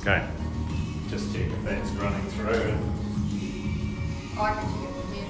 Okay. Just check if that's running through. I can check it from here.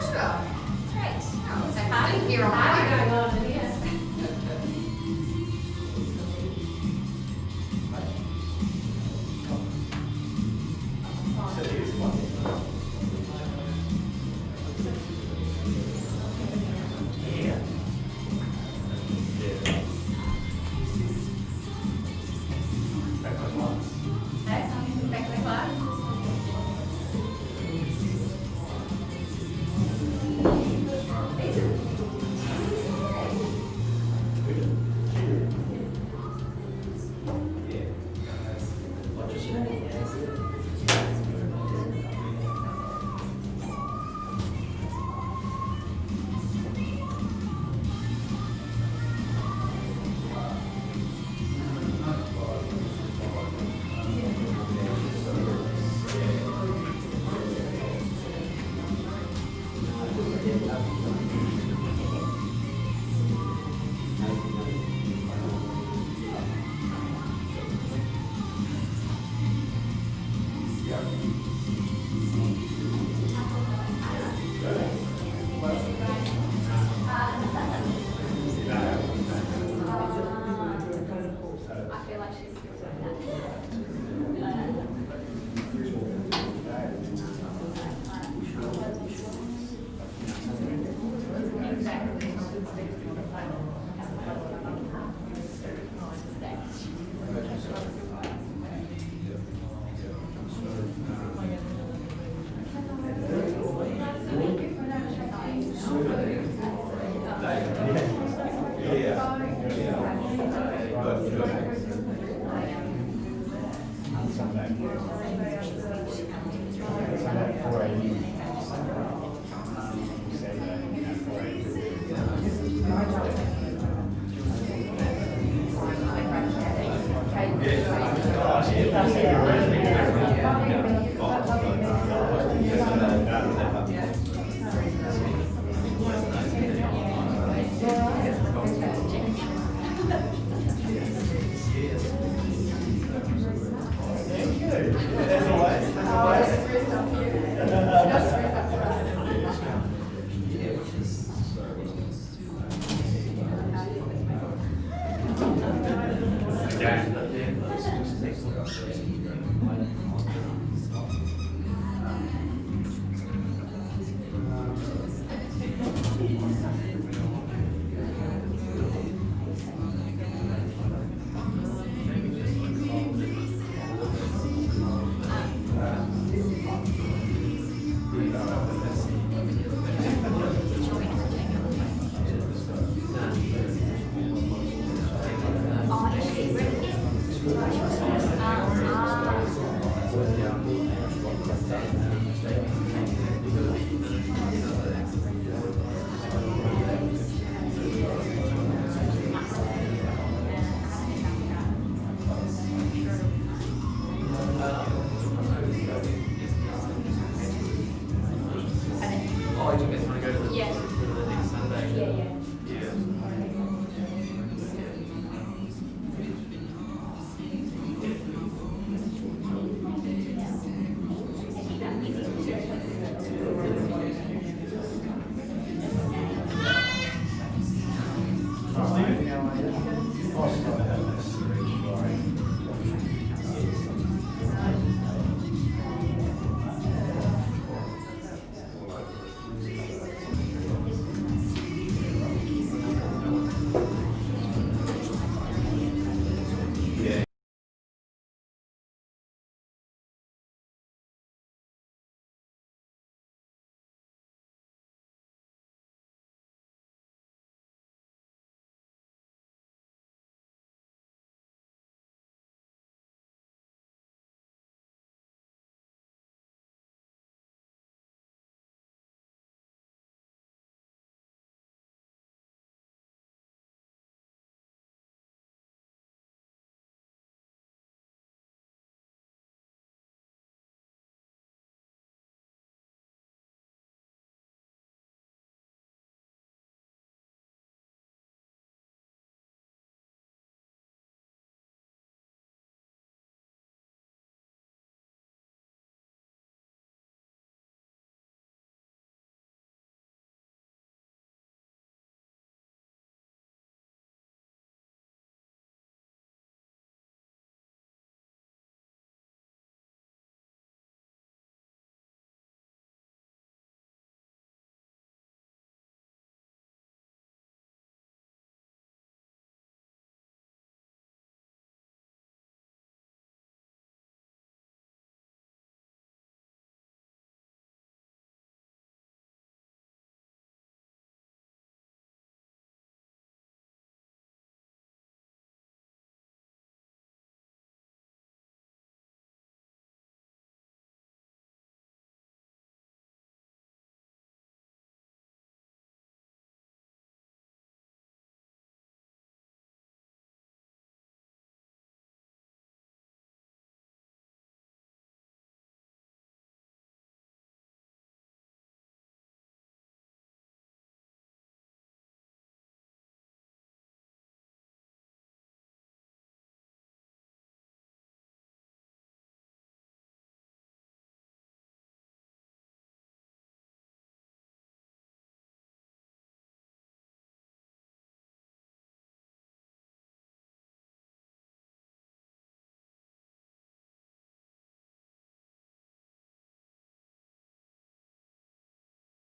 Joshua. Great. Oh, it's a party here on Party my going on in here. Back to the class. I feel like she's still doing that.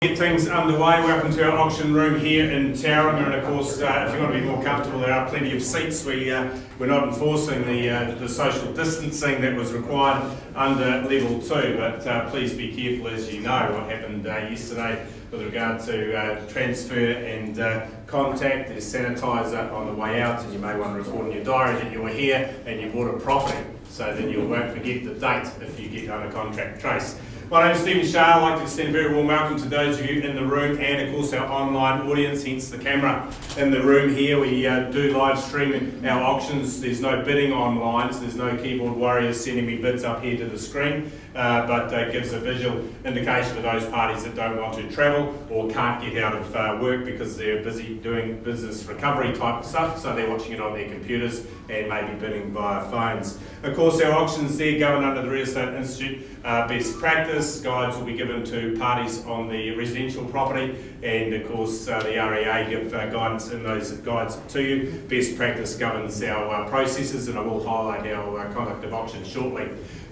Get things underway. Welcome to our auction room here in Tauranga, and of course, if you want to be more comfortable, there are plenty of seats. We're not enforcing the social distancing that was required under level 2, but please be careful, as you know what happened yesterday with regard to transfer and contact. There's sanitizer on the way out, and you may want to record in your diary that you were here and you bought a property, so that you won't forget the date if you get under contract trace. My name is Stephen Shah. I'd like to extend a very warm welcome to those of you in the room and of course our online audience, hence the camera in the room here. We do live stream our auctions. There's no bidding online, so there's no keyboard warriors sending me bids up here to the screen, but it gives a visual indication for those parties that don't want to travel or can't get out of work because they're busy doing business recovery type stuff, so they're watching it on their computers and maybe bidding via phones. Of course, our auctions there governed under the Real Estate Institute best practice. Guides will be given to parties on the residential property, and of course the REA give guidance in those guides to you. Best practice governs our processes, and I will highlight our conduct of auction shortly.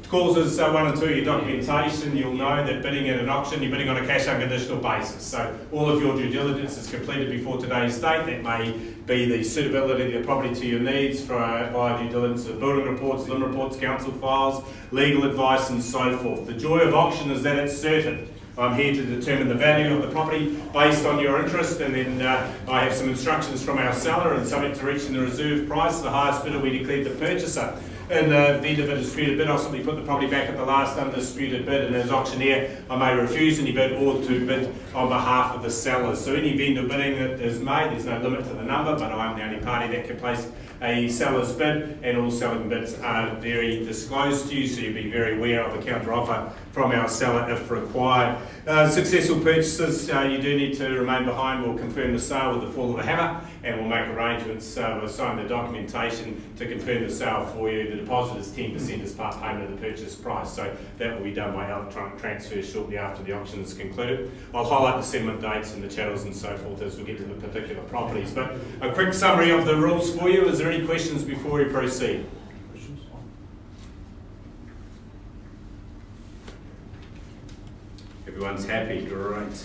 Clauses 1 and 2, your documentation. You'll know that bidding at an auction, you're bidding on a cash unconditional basis. So all of your due diligence is completed before today's date. That may be the suitability of the property to your needs via due diligence of building reports, LIM reports, council files, legal advice and so forth. The joy of auction is that it's certain. I'm here to determine the value of the property based on your interest, and then I have some instructions from our seller, and subject to reaching the reserve price, the highest bidder, we declared the purchaser. In the event of a disputed bid, I'll simply put the property back at the last undisputed bid, and as auctioneer I may refuse any bid or to bid on behalf of the sellers. So any vendor bidding that is made, there's no limit to the number, but I'm the only party that can place a seller's bid, and all selling bids are very disclosed to you, so you'll be very aware of the counter offer from our seller if required. Successful purchases, you do need to remain behind. We'll confirm the sale with the fall of the hammer, and we'll make arrangements. We'll sign the documentation to confirm the sale for you. The deposit is 10% as part payment of the purchase price, so that will be done by electronic transfer shortly after the auction is concluded. I'll highlight the settlement dates and the channels and so forth as we get to the particular properties. But a quick summary of the rules for you. Is there any questions before we proceed? Everyone's happy, great.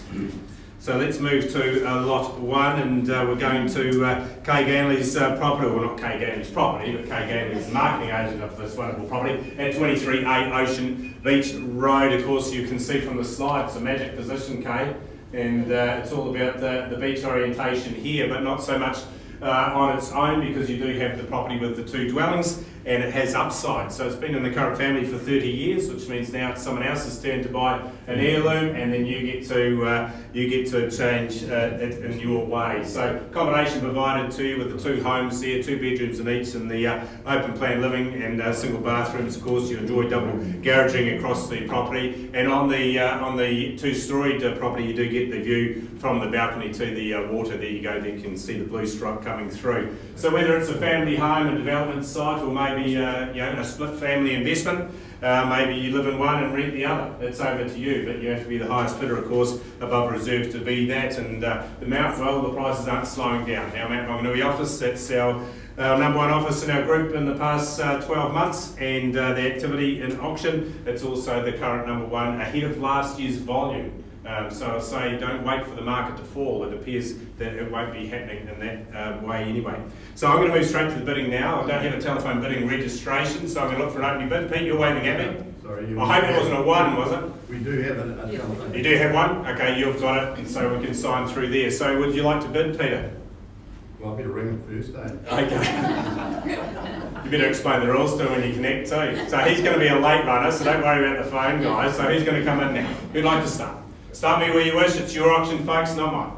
So let's move to lot 1, and we're going to Kay Ganley's property, well not Kay Ganley's property, but Kay Ganley's the marketing agent of this wonderful property at 23A Ocean Beach Road. Of course, you can see from the slide, it's a magic position, Kay, and it's all about the beach orientation here, but not so much on its own, because you do have the property with the 2 dwellings, and it has upside. So it's been in the current family for 30 years, which means now it's someone else's turn to buy an heirloom, and then you get to change it in your way. So accommodation provided to you with the 2 homes there, 2 bedrooms in each, and the open plan living and single bathrooms. Of course, you enjoy double garaging across the property, and on the 2-storied property, you do get the view from the balcony to the water. There you go. There you can see the blue stripe coming through. So whether it's a family home, a development site, or maybe a split family investment, maybe you live in one and rent the other, it's over to you, but you have to be the highest bidder, of course, above reserve to be that. And the prices aren't slowing down. Our Mount Maunganui office, that's our number 1 office in our group in the past 12 months, and the activity in auction, it's also the current number 1 ahead of last year's volume. So I say don't wait for the market to fall. It appears that it won't be happening in that way anyway. So I'm going to move straight to the bidding now. I don't have a telephone bidding registration, so I'm going to look for an opening bid. Pete, you're waving at me. Sorry. I hope it wasn't a 1, was it? We do have a telephone. You do have one? Okay, you've got it, and so we can sign through there. So would you like to bid, Peter? Well, I better ring it first, eh? Okay. You better explain the rules to him when you connect too. So he's going to be a late runner, so don't worry about the phone, guys. So he's going to come in now. Who'd like to start? Start me where you wish. It's your auction, folks, not mine.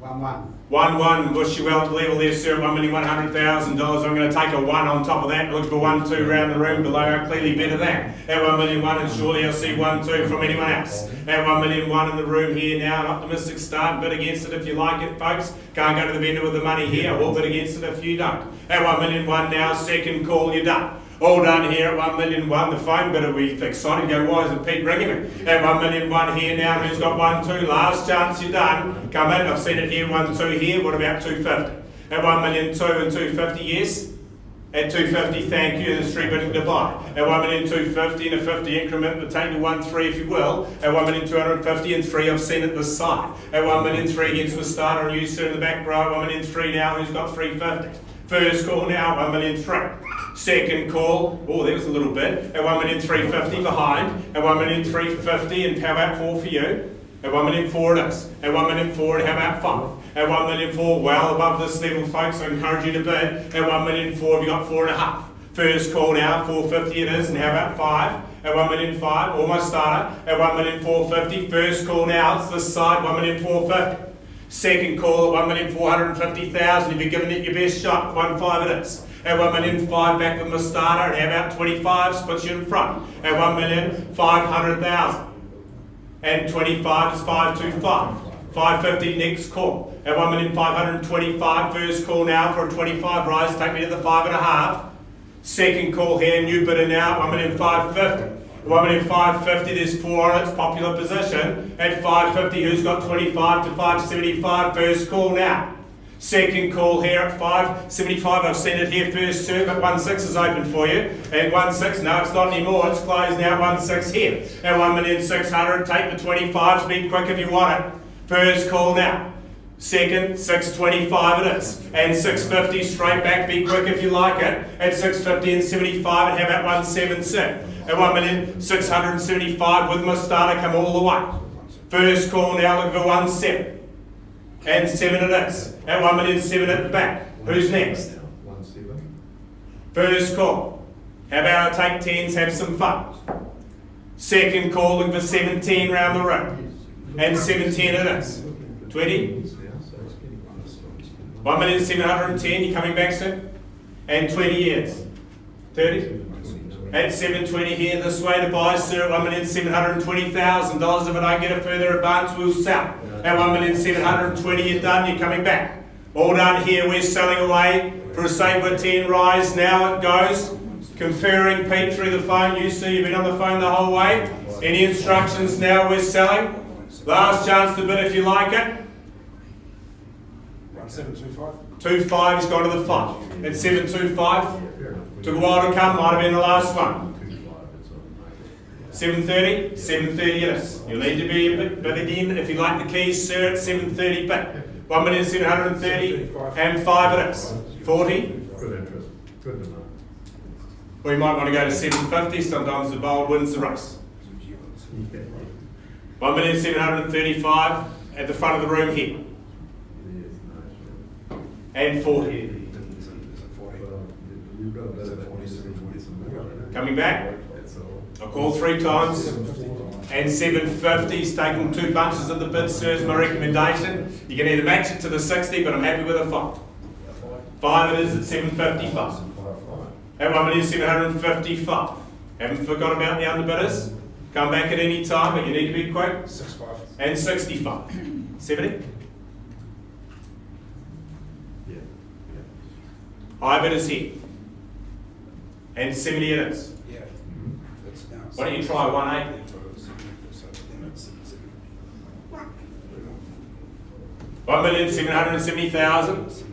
1-1. 1-1. Wish you well at level there, sir. $1,100,000. I'm going to take a 1 on top of that. Look for 1-2 round the room below. Clearly better that. At $1,000,001, and surely I'll see 1-2 from anyone else. At $1,000,001 in the room here now. An optimistic start. Bid against it if you like it, folks. Can't go to the vendor with the money here. We'll bid against it if you don't. At $1,000,001 now. Second call, you're done. All done here at $1,000,001. The phone bidder will be excited. Go, why isn't Pete ringing me? At $1,000,001 here now. Who's got 1-2? Last chance, you're done. Come in. I've seen it here. 1-2 here. What about 250? At $1,002,000 and 250, yes? At 250, thank you, there's 3 bidding to buy. At 1,250,000 in a 50 increment, we'll take to 1.3 if you will. At 1,250,000 and 3, I've seen it this side. At 1,300,000 against the starter and you sir in the back row. 1,300,000 now, who's got 350? First call now, 1,300,000. Second call, oh, there was a little bit. At 1,350,000 behind. At 1,350,000 and how about 4 for you? At 1,400,000 it is. At 1,400,000 and how about 5? At 1,400,000, well above this level, folks, I encourage you to bid. At 1,400,000, you got 4.5. First call now, 450 it is, and how about 5? At 1,500,000, almost starter. At 1,450,000, first call now, it's this side, 1,450,000. Second call at 1,450,000, if you're giving it your best shot, 1.5 it is. At 1,500,000 back with my starter, and how about 25, puts you in front. At 1,500,000. And 25 is 525. 550 next call. At 1,525,000, first call now for a 25 rise, take me to the 5.5. Second call here, new bidder now, 1,550,000. 1,550,000, there's 4 on its popular position. At 550, who's got 25 to 575, first call now. Second call here at 575, I've seen it here first sir, but 1.6 is open for you. At 1.6, no it's not anymore, it's closed now, 1.6 here. At 1,600,000, take the 25, be quick if you want it. First call now. Second, 625 it is. And 650 straight back, be quick if you like it. At 650 and 75, and how about 176? At 1,675,000 with my starter, come all the way. First call now, look for 1.7. And 7 it is. At 1,700,000 at the back. Who's next? 1.7. First call. How about I take 10s, have some fun. Second call, look for 17 round the room. And 710 it is. 20. 1,710,000, you coming back soon? And 20 years. 30. At 720 here this way to buy, sir, at $1,720,000. If I don't get a further advance, we'll sell. At 1,720,000, you're done, you're coming back. All done here, we're selling away for a Sabre 10 rise. Now it goes. Conferring Pete through the phone. You see, you've been on the phone the whole way. Any instructions now, we're selling. Last chance to bid if you like it. 1725. 2.5, he's gone to the 5. At 7.25. Took a while to come, might have been the last one. 7.30? 7.30 it is. You'll need to be a bit again, if you like the keys, sir, at 7.30 bit. 1,730,000 and 5 it is. 40? Good interest. Good enough. Or you might want to go to 7.50, sometimes the bold wins the race. 1,735,000 at the front of the room here. And 40. Coming back. I called 3 times. And 750's taken 2 bunches of the bid, sir, is my recommendation. You can either match it to the 60, but I'm happy with a 5. 5 it is at 755. At 1,755. Haven't forgot about the underbidders. Come back at any time, but you need to be quick. 65. And 65. 70? Yeah. High bidders here. And 70 it is. Yeah. That's now. Why don't you try 1.8? 1,770,000.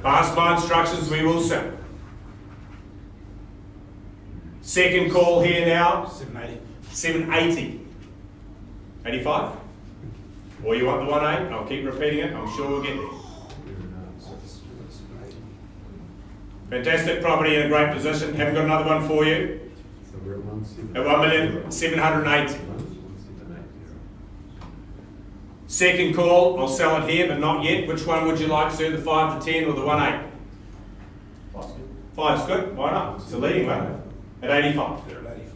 Pass my instructions, we will sell. Second call here now. 780. 780. 85? Or you want the 1.8? I'll keep repeating it, I'm sure we'll get there. Fantastic property in a great position. Haven't got another one for you. So we're at 1.7. At 1,780,000. Second call, I'll sell it here, but not yet. Which one would you like, sir? The 5 to 10 or the 1.8? 5's good. Why not? It's a leading one. At 85. They're at 85.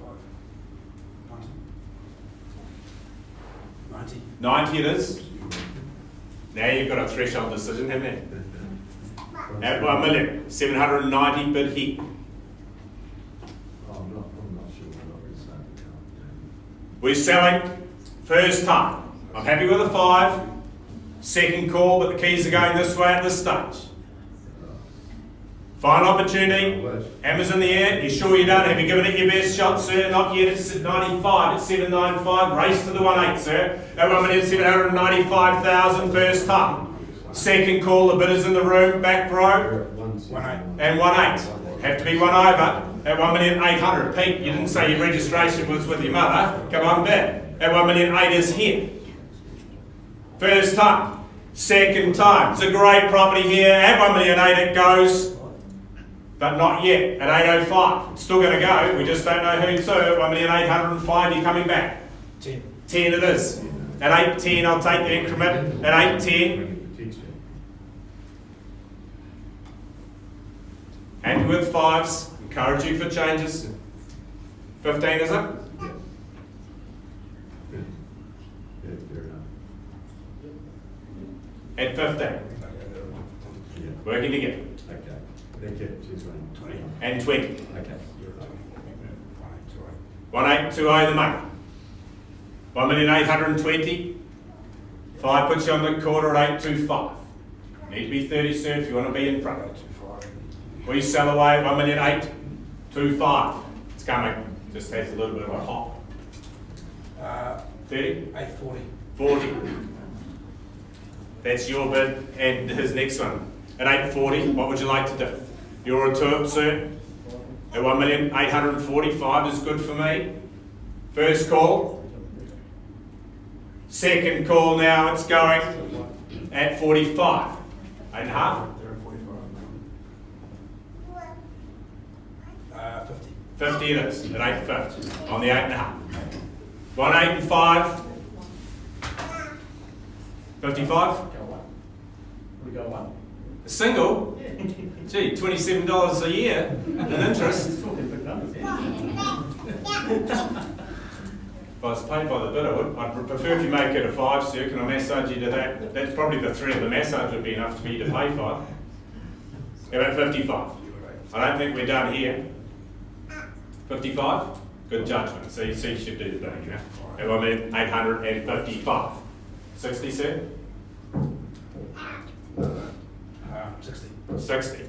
90. 90 it is. Now you've got a threshold decision, haven't you? At 1,790,000 bid here. I'm not sure we're not going to start the count. We're selling first time. I'm happy with a 5. Second call, but the keys are going this way at this stage. Final opportunity. Hammers in the air. You sure you're done? Have you given it your best shot, sir? Not yet. It's at 95. It's 795. Race to the 1.8, sir. At 1,795,000 first time. Second call, the bidders in the room, back row. We're at 1.7. And 1.8. Have to be one over at 1,800,000. Pete, you didn't say your registration was with your mother. Come on back. At 1,800,000 is here. First time. Second time. It's a great property here. At 1,800,000 it goes. But not yet. At 805. It's still going to go. We just don't know who to. At 1,805,000 you're coming back. 10. 10 it is. At 810 I'll take the increment. At 810. Happy with 5s. Encourage you for changes. 15 is it? Yeah. Yeah, fair enough. At 15. Yeah. Working together. Okay. Thank you. Cheers, Wayne. 20. And 20. Okay. You're 20. 1828. 1820 the money. 1,820,000. 5 puts you on the quarter at 825. Need to be 30, sir, if you want to be in front. 825. We sell away at 1,825,000. It's coming. Just has a little bit of a hop. 30, 840. 40. That's your bid and his next one. At 840, what would you like to do? You're a two, sir. At 1,845,000 is good for me. First call. Second call now, it's going at 45. 8.5. They're at 45. 50. 50 it is, at 850, on the 8.5. 185. 55. We go one. A single? Gee, $27 a year in interest. If I was paid by the bid, I'd prefer if you make it a 5, sir. Can I massage you to that? That's probably the threat of the massage would be enough for you to pay 5. How about 55? I don't think we're done here. 55? Good judgment. So you should do the bidding now. At 1,855,000. 60, sir? 60. 60.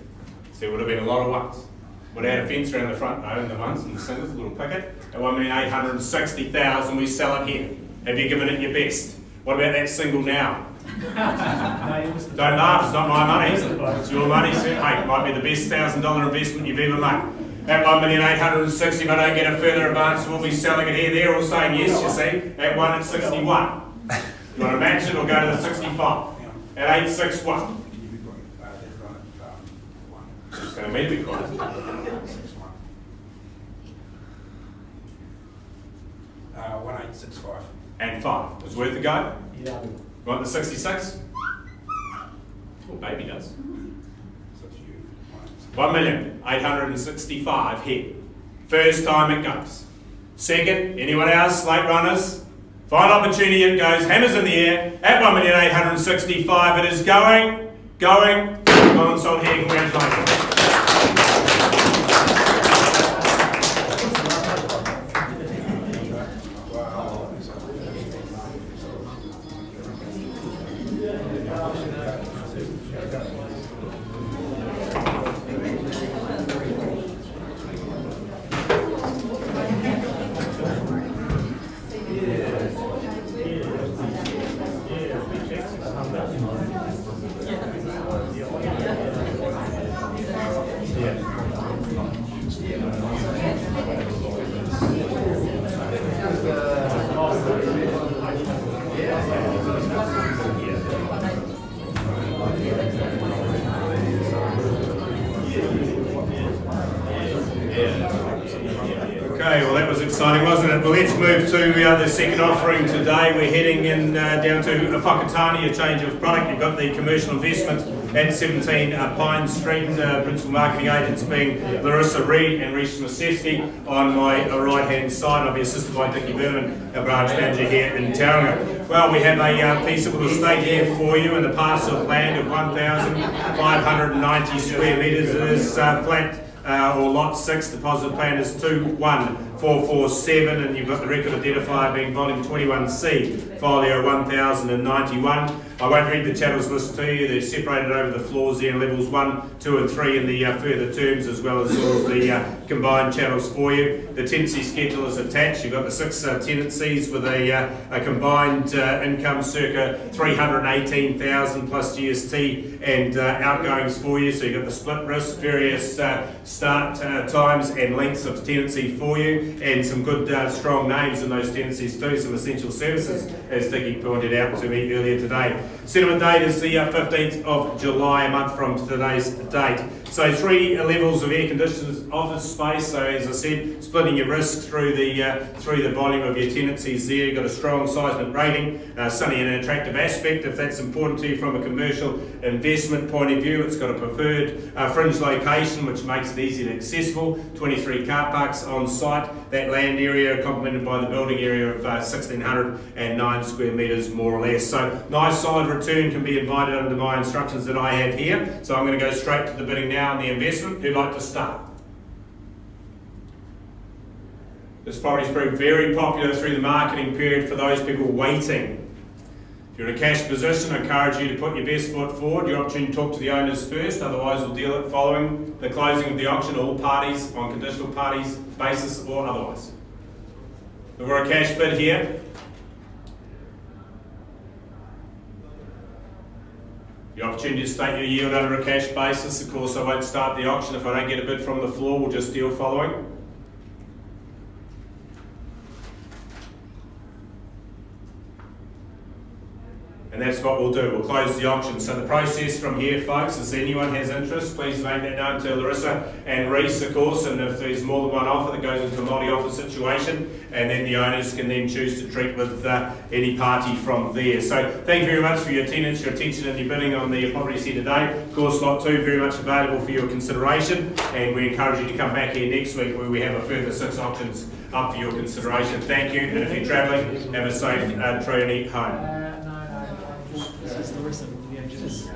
So it would have been a lot of ones. Would have had a fence around the front, own the ones and the singles, a little picket. At 1,860,000 we sell it here. Have you given it your best? What about that single now? Don't laugh, it's not my money. It's your money, sir. Hey, it might be the best $1,000 investment you've ever made. At 1,860,000, if I don't get a further advance, we'll be selling it here. They're all saying yes, you see. At 1 at 61. You want to match it or go to the 65? At 861. It's going to be the quiet. 1865. And 5. It's worth a go. Yeah. Want the 66? Oh, baby does. So it's you. 1,865,000 here. First time it goes. Second, anyone else? Late runners? Final opportunity it goes. Hammers in the air. At 1,865,000 it is going. Well and sold here. Congratulations. Okay, well that was exciting, wasn't it? Well, let's move to the second offering today. We're heading in down to Whakatane, a change of product. You've got the commercial investment at 17 Pine Street. Principal marketing agents being Larissa Reid and Reece Smith on my right-hand side. I'll be assisted by Dickie Berman, our branch manager here in Tauranga. Well, we have a peaceable estate here for you in the parcel of land of 1,590 square metres. It is flat. Or lot 6, deposit plan is 21447, and you've got the record identifier being volume 21C folio 1091. I won't read the channels list to you. They're separated over the floors there in levels 1, 2 and 3 in the further terms, as well as all of the combined channels for you. The tenancy schedule is attached. You've got the 6 tenancies with a combined income circa 318,000 plus GST and outgoings for you. So you've got the split risk, various start times and lengths of tenancy for you, and some good strong names in those tenancies too, some essential services, as Dickie pointed out to me earlier today. Settlement date is the 15th of July, a month from today's date. So 3 levels of air-conditioned office space. So as I said, splitting your risk through the volume of your tenancies there. You've got a strong seismic rating, sunny and attractive aspect if that's important to you from a commercial investment point of view. It's got a preferred fringe location, which makes it easy and accessible. 23 car parks on site. That land area complemented by the building area of 1,609 square metres more or less. So nice solid return can be invited under my instructions that I have here. So I'm going to go straight to the bidding now on the investment. Who'd like to start? This property's proved very popular through the marketing period for those people waiting. If you're in a cash position, I encourage you to put your best foot forward. Your opportunity to talk to the owners first, otherwise we'll deal it following the closing of the auction, all parties on conditional parties basis or otherwise. We've got a cash bid here. The opportunity to state your yield under a cash basis. Of course, I won't start the auction if I don't get a bid from the floor. We'll just deal following. And that's what we'll do. We'll close the auction. So the process from here, folks, is anyone has interest, please make that known to Larissa and Reese, of course, and if there's more than one offer that goes into a multi-offer situation, and then the owners can then choose to treat with any party from there. So thank you very much for your attendance, your attention and your bidding on the properties here today. Of course, lot 2 very much available for your consideration, and we encourage you to come back here next week where we have a further 6 auctions up for your consideration. Thank you, and if you're travelling, have a safe journey home. This is Larissa. Yeah, just.